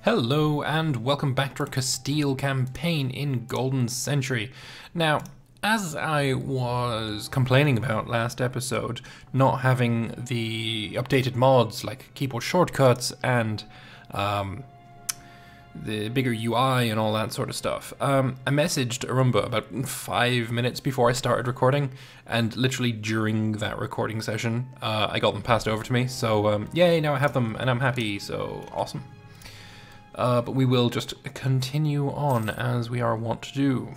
Hello and welcome back to our Castile campaign in Golden Century. Now, as I was complaining about last episode, not having the updated mods like keyboard shortcuts and the bigger UI and all that sort of stuff, I messaged Arumba about 5 minutes before I started recording, and literally during that recording session, I got them passed over to me. So yay, now I have them and I'm happy, so awesome. But we will just continue on as we are wont to do.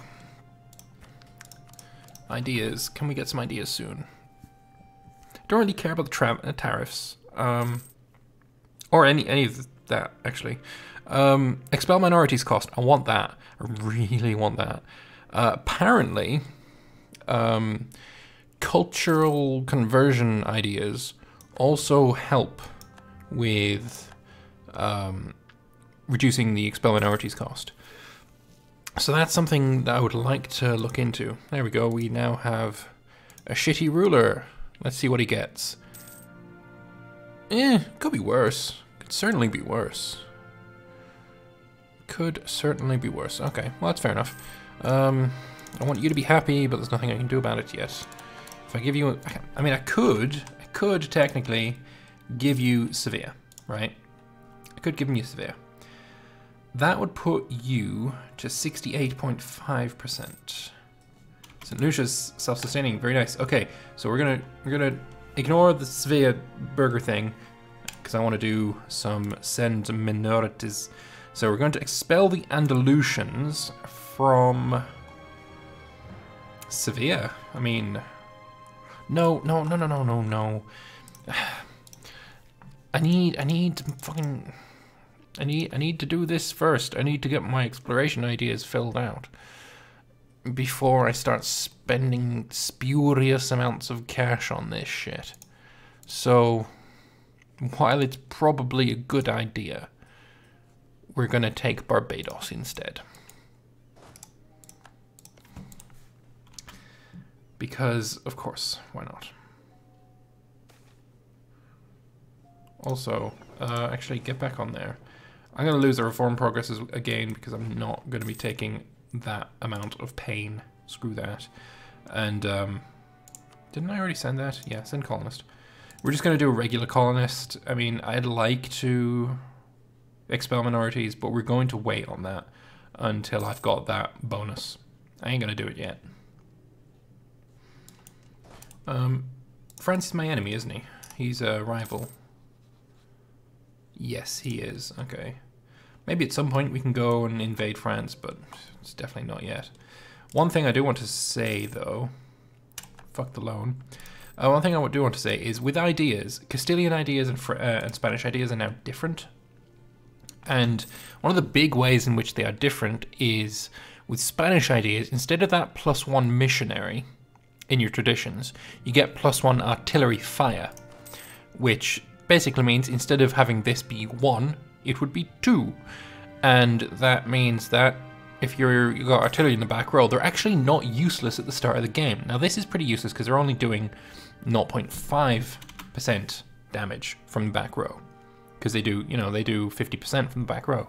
Ideas. Can we get some ideas soon? Don't really care about the tariffs. Or any of that, actually. Expel minorities cost. I want that. I really want that. Apparently, cultural conversion ideas also help with reducing the expel minorities cost. So that's something that I would like to look into. There we go, we now have a shitty ruler. Let's see what he gets. Could be worse. Could certainly be worse. Could certainly be worse. Okay, well that's fair enough. I want you to be happy, but there's nothing I can do about it yet. If I give you, I mean I could technically give you Severe, right? I could give you Severe. That would put you to 68.5%. St. Lucia's self-sustaining, very nice. Okay, so we're gonna ignore the Severe burger thing because I want to do some send minorities. So we're going to expel the Andalusians from Severe. I mean, no. I need to do this first. I need to get my exploration ideas filled out before I start spending spurious amounts of cash on this shit. So, while it's probably a good idea, we're gonna take Barbados instead. Because, of course, why not? Also, actually get back on there. I'm going to lose the reform progresses again because I'm not going to be taking that amount of pain. Screw that. And, didn't I already send that? Yeah, send colonist. We're just going to do a regular colonist. I mean, I'd like to expel minorities, but we're going to wait on that until I've got that bonus. I ain't going to do it yet. France is my enemy, isn't he? He's a rival. Yes, he is. Okay. Maybe at some point we can go and invade France, but it's definitely not yet. One thing I do want to say, though... Fuck the loan. One thing I do want to say is, with ideas, Castilian ideas and Spanish ideas are now different. And one of the big ways in which they are different is, with Spanish ideas, instead of that +1 missionary in your traditions, you get +1 artillery fire, which basically means instead of having this be 1, it would be 2. And that means that if you got artillery in the back row, they're actually not useless at the start of the game. Now this is pretty useless because they're only doing 0.5% damage from the back row. Because they do, they do 50% from the back row.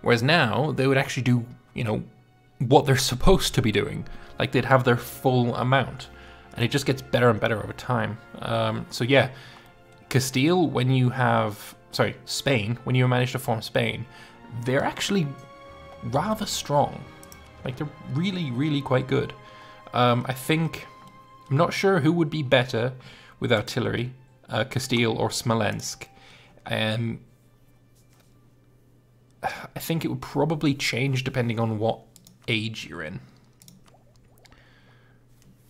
Whereas now, they would actually do, what they're supposed to be doing. Like they'd have their full amount. And it just gets better and better over time. So yeah, Castile, when you have... Sorry, Spain, when you manage to form Spain, they're actually rather strong. Like, they're really, really quite good. I think... I'm not sure who would be better with artillery, Castile or Smolensk. I think it would probably change depending on what age you're in.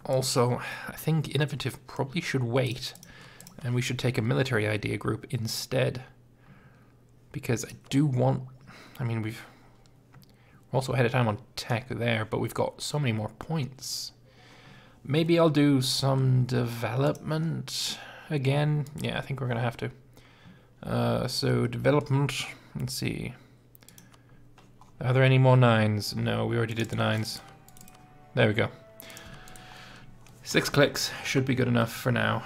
Also, I think Innovative probably should wait. And we should take a military idea group instead. Because I do want... I mean, we're also ahead of time on tech there, but we've got so many more points. Maybe I'll do some development again. Yeah, I think we're going to have to. So, development. Let's see. Are there any more 9s? No, we already did the 9s. There we go. 6 clicks should be good enough for now.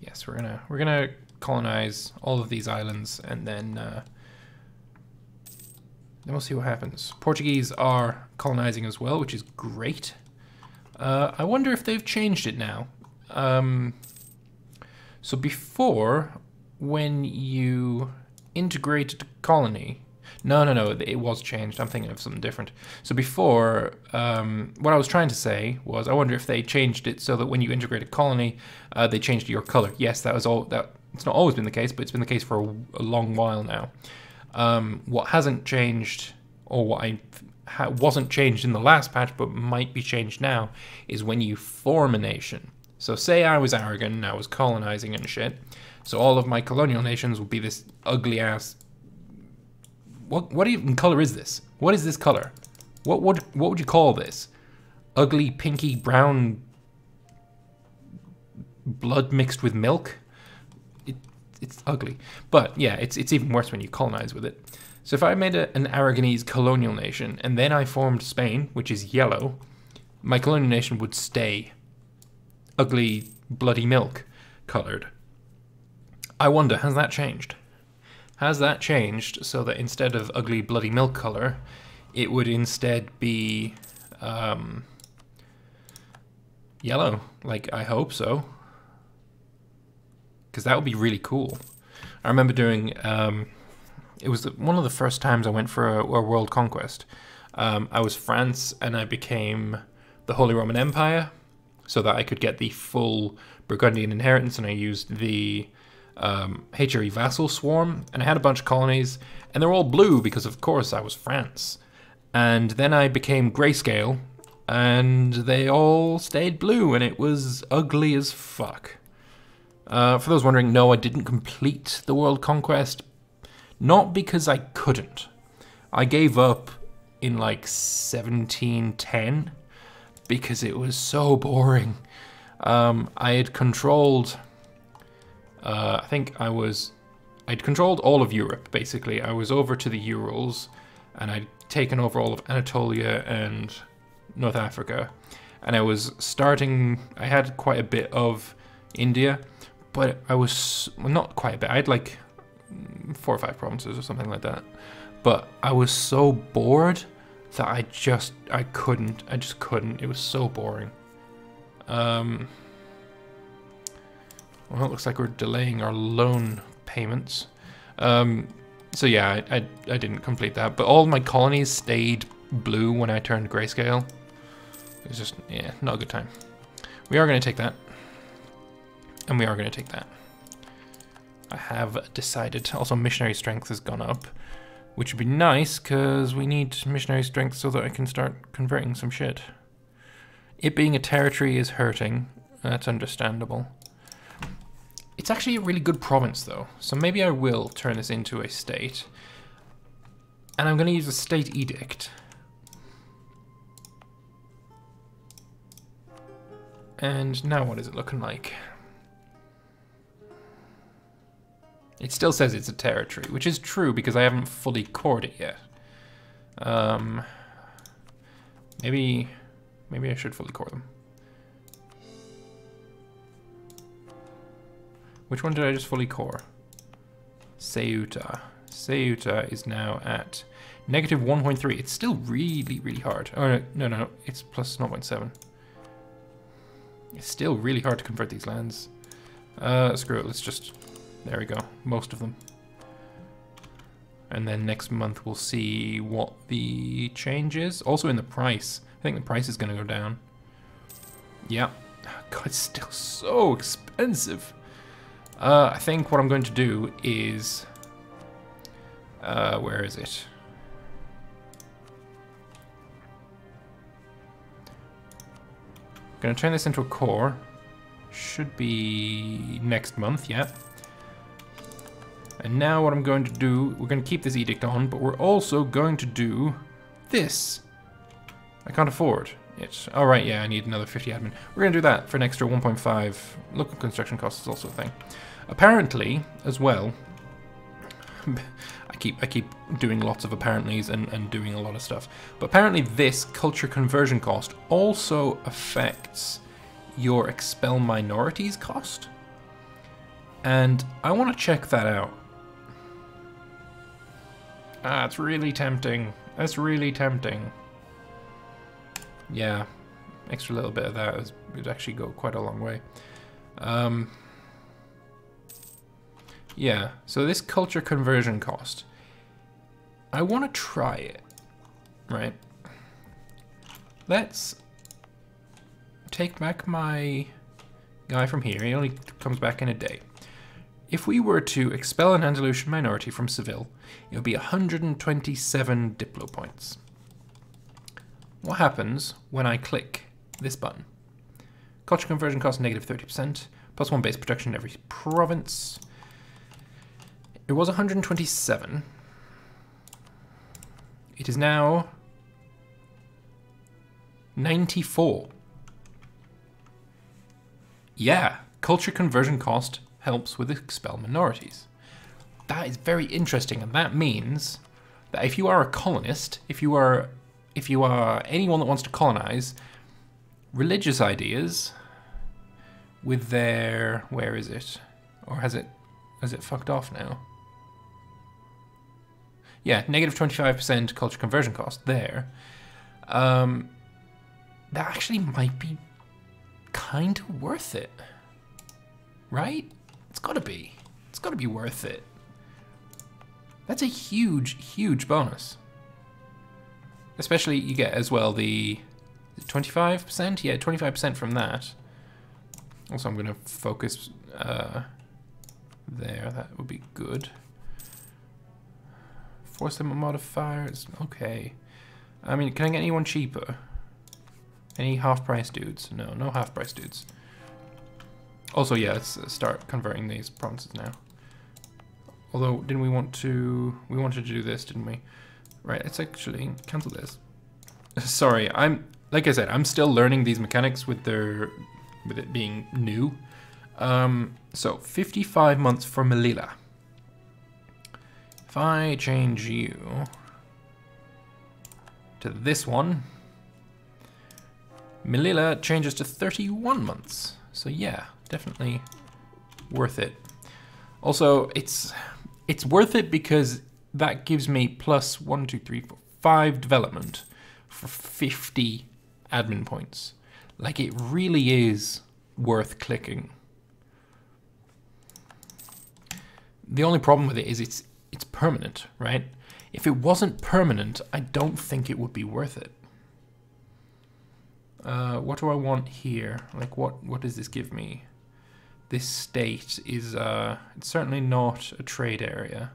Yes, we're gonna colonize all of these islands, and then we'll see what happens. Portuguese are colonizing as well, which is great. I wonder if they've changed it now. So before, when you integrated a colony... No, it was changed. I'm thinking of something different. So before, what I was trying to say was, I wonder if they changed it so that when you integrate a colony, they changed your color. Yes, that was all. That it's not always been the case, but it's been the case for a long while now. What hasn't changed, or what wasn't changed in the last patch, but might be changed now, is when you form a nation. So say I was Aragon and I was colonizing and shit. So all of my colonial nations would be this ugly ass. What even color is this? What is this color? What would you call this? Ugly, pinky, brown, blood mixed with milk? It's ugly. But yeah, it's even worse when you colonize with it. So if I made an Aragonese colonial nation and then I formed Spain, which is yellow, my colonial nation would stay ugly, bloody milk colored. I wonder, has that changed? Has that changed so that instead of ugly, bloody milk color, it would instead be yellow? Like, I hope so. Because that would be really cool. I remember doing, it was one of the first times I went for a world conquest. I was France and I became the Holy Roman Empire so that I could get the full Burgundian inheritance, and I used the HRE vassal swarm, and I had a bunch of colonies, and they're all blue because of course I was France. And then I became grayscale, and they all stayed blue, and it was ugly as fuck. For those wondering, no, I didn't complete the world conquest, not because I couldn't. I gave up in like 1710 because it was so boring. I had controlled... I think I'd controlled all of Europe, basically. I was over to the Urals, and I'd taken over all of Anatolia and North Africa. And I was starting, I had quite a bit of India, but I was, well, not quite a bit, I had like 4 or 5 provinces or something like that. But I was so bored that I just couldn't, it was so boring. Well, it looks like we're delaying our loan payments. So yeah, I didn't complete that, but all my colonies stayed blue when I turned grayscale. It was just, yeah, not a good time. We are going to take that. And we are going to take that. I have decided. Also, missionary strength has gone up, which would be nice, because we need missionary strength so that I can start converting some shit. It being a territory is hurting. That's understandable. It's actually a really good province, though, so maybe I will turn this into a state. And I'm going to use a state edict. And now what is it looking like? It still says it's a territory, which is true because I haven't fully cored it yet. Maybe I should fully core them. Which one did I just fully core? Ceuta. Ceuta is now at negative 1.3. It's still really, really hard. Oh, no, it's plus 0.7. It's still really hard to convert these lands. Screw it, let's just... There we go, most of them. And then next month we'll see what the change is. Also in the price. I think the price is going to go down. Yeah. God, it's still so expensive. I think what I'm going to do is... where is it? I'm going to turn this into a core. Should be next month, yeah. And now what I'm going to do, we're going to keep this edict on, but we're also going to do this. I can't afford it. Oh, right, yeah, I need another 50 admin. We're going to do that for an extra 1.5. Local construction costs is also a thing. Apparently, as well, I keep doing lots of apparentlys and doing a lot of stuff. But apparently this culture conversion cost also affects your expel minorities cost. And I want to check that out. Ah, it's really tempting. That's really tempting. Yeah, extra little bit of that would actually go quite a long way. Yeah, so this culture conversion cost, I want to try it, right? Let's take back my guy from here. He only comes back in a day. If we were to expel an Andalusian minority from Seville, it would be 127 Diplo points. What happens when I click this button? Culture conversion cost negative 30%, plus 1 base protection in every province. It was 127. It is now 94. Yeah, culture conversion cost helps with expel minorities. That is very interesting, and that means that if you are a colonist, if you are anyone that wants to colonize, religious ideas with their, where is it? Or has it fucked off now? Yeah, negative 25% culture conversion cost there. That actually might be kind of worth it, right? It's gotta be. It's gotta be worth it. That's a huge, huge bonus. Especially you get as well the 25%? Yeah, 25% from that. Also, I'm gonna focus there. That would be good. Force them on modifiers. Okay. I mean, can I get anyone cheaper? Any half-price dudes? No, no half-price dudes. Also, yeah, let's start converting these provinces now. Although, didn't we want to... We wanted to do this, didn't we? Right, let's actually cancel this. Sorry, like I said, I'm still learning these mechanics with it being new. So, 55 months for Melilla. If I change you to this one, Melilla changes to 31 months. So yeah, definitely worth it. Also, it's worth it because that gives me plus 1, 2, 3, 4, 5 development for 50 admin points. Like, it really is worth clicking. The only problem with it is it's permanent, right? If it wasn't permanent, I don't think it would be worth it. What do I want here? Like, what does this give me? This state is it's certainly not a trade area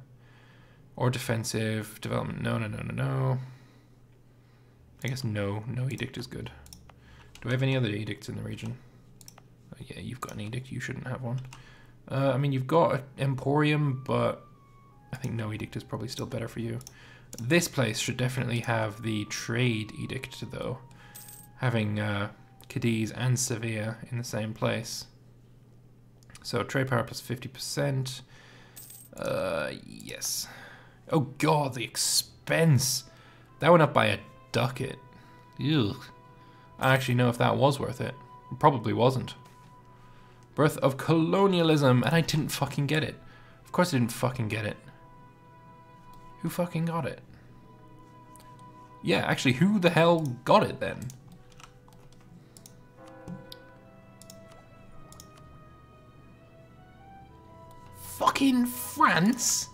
or defensive development. No. I guess no edict is good. Do I have any other edicts in the region? Yeah, you've got an edict. You shouldn't have one. I mean, you've got an emporium, but I think no edict is probably still better for you. This place should definitely have the trade edict, though. Having Cadiz and Sevilla in the same place. So trade power plus 50%. Yes. Oh god, the expense. That went up by a ducat. Ugh. I actually know if that was worth it. It probably wasn't. Birth of Colonialism, and I didn't fucking get it. Of course I didn't fucking get it. Who fucking got it? Yeah, actually, who the hell got it then? Fucking France?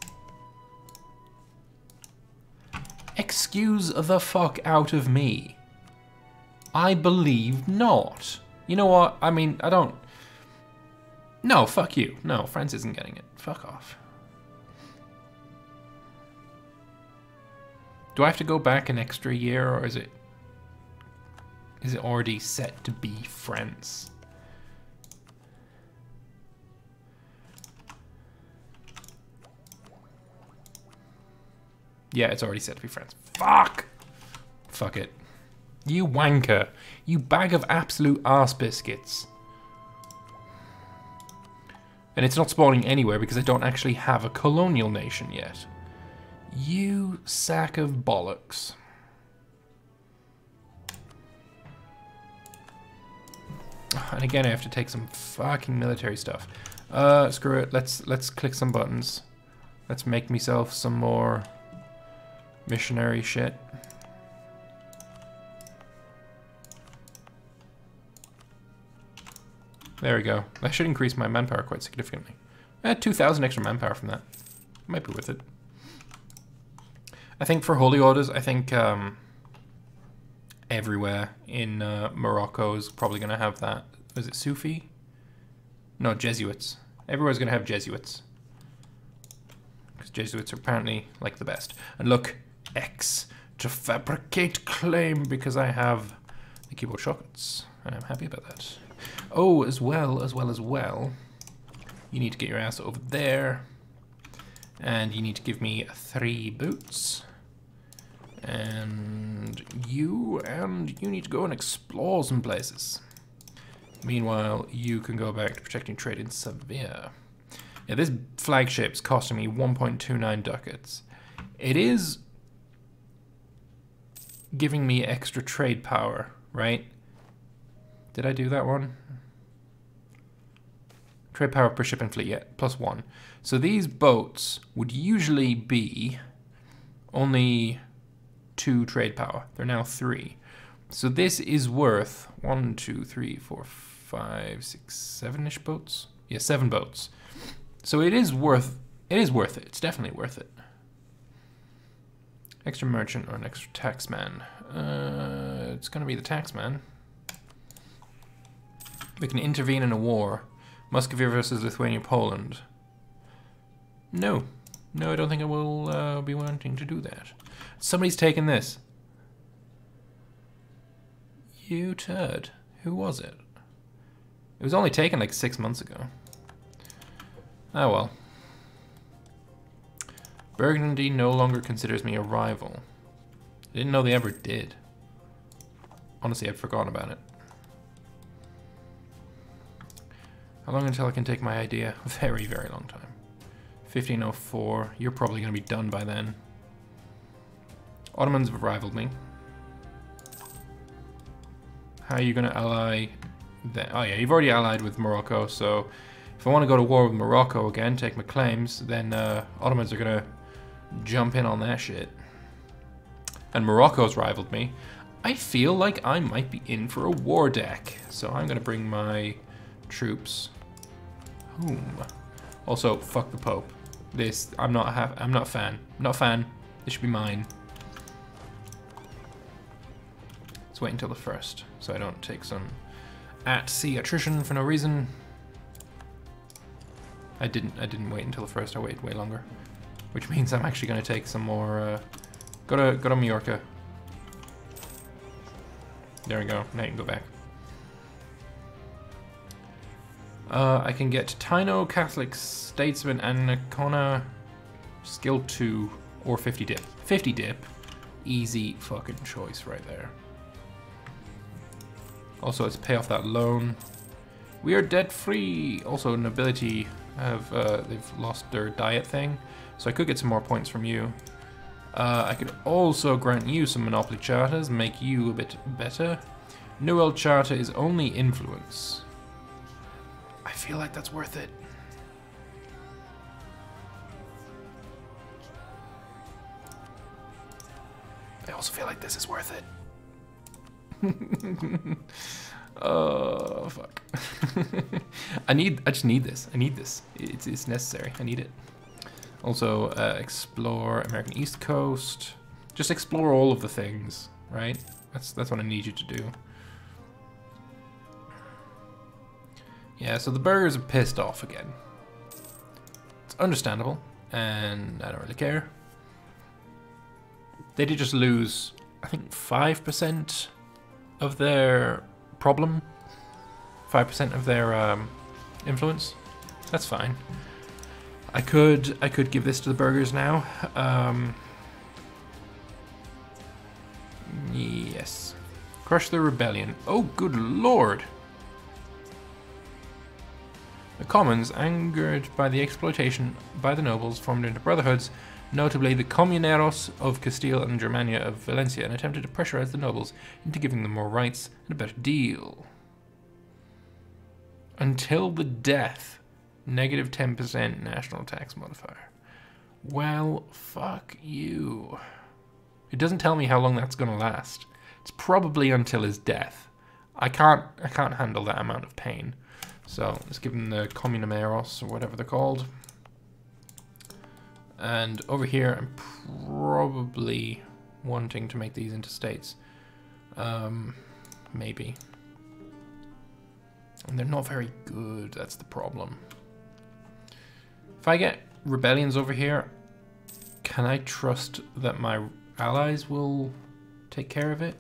Excuse the fuck out of me. I believe not. You know what? I mean, I don't... No, fuck you. No, France isn't getting it. Fuck off. Do I have to go back an extra year, or is it already set to be France? Yeah, it's already set to be France. Fuck! Fuck it. You wanker. You bag of absolute arse biscuits. And it's not spawning anywhere because I don't actually have a colonial nation yet. You sack of bollocks. And again, I have to take some fucking military stuff. Screw it. Let's click some buttons. Let's make myself some more missionary shit. There we go. That should increase my manpower quite significantly. 2,000 extra manpower from that. Might be worth it. I think for holy orders, I think everywhere in Morocco is probably going to have that. Was it Sufi? No, Jesuits. Everywhere's going to have Jesuits. Because Jesuits are apparently like the best. And look, X to fabricate claim because I have the keyboard shortcuts. And I'm happy about that. Oh, as well, you need to get your ass over there. And you need to give me 3 boots. And you need to go and explore some places. Meanwhile, you can go back to protecting trade in Severn. Yeah, this flagship's costing me 1.29 ducats. It is giving me extra trade power, right? Did I do that one? Trade power per ship and fleet, yeah, +1. So these boats would usually be only 2 trade power. They're now 3. So this is worth 1, 2, 3, 4, 5, 6, 7-ish boats. Yeah, 7 boats. So it is worth it. It's definitely worth it. Extra merchant or an extra taxman. It's gonna be the taxman. We can intervene in a war. Muscovy versus Lithuania, Poland. No. No, I don't think I will be wanting to do that. Somebody's taken this. You turd. Who was it? It was only taken like 6 months ago. Oh well. Burgundy no longer considers me a rival. I didn't know they ever did. Honestly, I'd forgotten about it. How long until I can take my idea? A very, very long time. 1504. You're probably going to be done by then. Ottomans have rivaled me. How are you going to ally? Oh yeah, you've already allied with Morocco, so if I want to go to war with Morocco again, take my claims, then Ottomans are going to jump in on that shit. And Morocco's rivaled me. I feel like I might be in for a war deck, so I'm going to bring my troops home. Also, fuck the Pope. This, I'm not a fan. I'm not a fan. This should be mine. Let's wait until the 1st, so I don't take some at-sea attrition for no reason. I didn't wait until the 1st. I waited way longer, which means I'm actually going to take some more. Go to Majorca. There we go. Now you can go back. I can get Taino, Catholic, Statesman, and Nakona, skill 2, or 50 dip. 50 dip. Easy fucking choice right there. Also, let's pay off that loan. We are debt free. Also, nobility have they've lost their diet thing, so I could get some more points from you. I could also grant you some monopoly charters, make you a bit better. New World Charter is only influence. I feel like that's worth it. I also feel like this is worth it. Oh fuck. I just need this. I need this. It's necessary. I need it. Also, explore American East Coast. Just explore all of the things, right? That's what I need you to do. Yeah, so the burgers are pissed off again. It's understandable, and I don't really care. They did just lose, I think, 5% of their problem. 5% of their influence. That's fine. I could give this to the burgers now. Yes. Crush the rebellion. Oh, good lord. The commons, angered by the exploitation by the nobles, formed into brotherhoods, notably the Comuneros of Castile and Germania of Valencia, and attempted to pressurize the nobles into giving them more rights and a better deal. Until the death Negative 10% national tax modifier. Well, fuck you. It doesn't tell me how long that's gonna last. It's probably until his death. I can't handle that amount of pain. So let's give him the Comuneros or whatever they're called. And over here, I'm probably wanting to make these into states. Maybe. And they're not very good, that's the problem. If I get rebellions over here, can I trust that my allies will take care of it?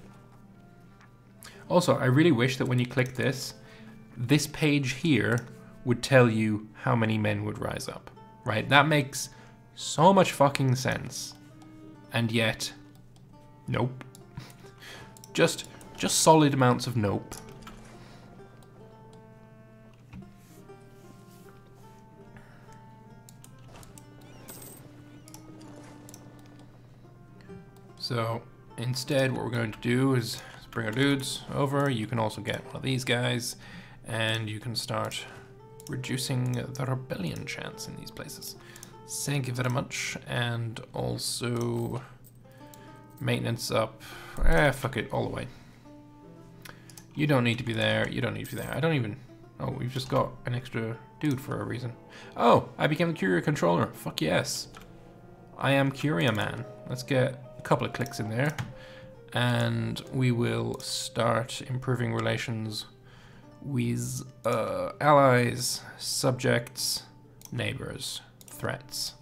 Also, I really wish that when you click this page here would tell you how many men would rise up, right? That makes so much fucking sense. And yet, nope. Just solid amounts of nope. So instead what we're going to do is bring our dudes over. You can also get one of these guys and you can start reducing the rebellion chance in these places. Thank you very much. And also maintenance up. Fuck it, all the way. You don't need to be there. You don't need to be there. I don't even... Oh, we've just got an extra dude for a reason. Oh, I became the Curia controller. Fuck yes. I am Curia man. Let's get a couple of clicks in there. And we will start improving relations with allies, subjects, neighbors, threats.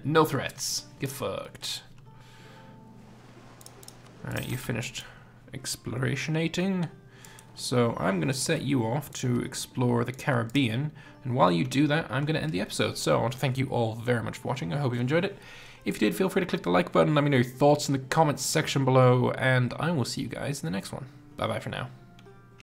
No threats. Get fucked. Alright, you finished explorationating. So I'm going to set you off to explore the Caribbean. And while you do that, I'm going to end the episode. So I want to thank you all very much for watching. I hope you enjoyed it. If you did, feel free to click the like button. Let me know your thoughts in the comments section below. And I will see you guys in the next one. Bye-bye for now.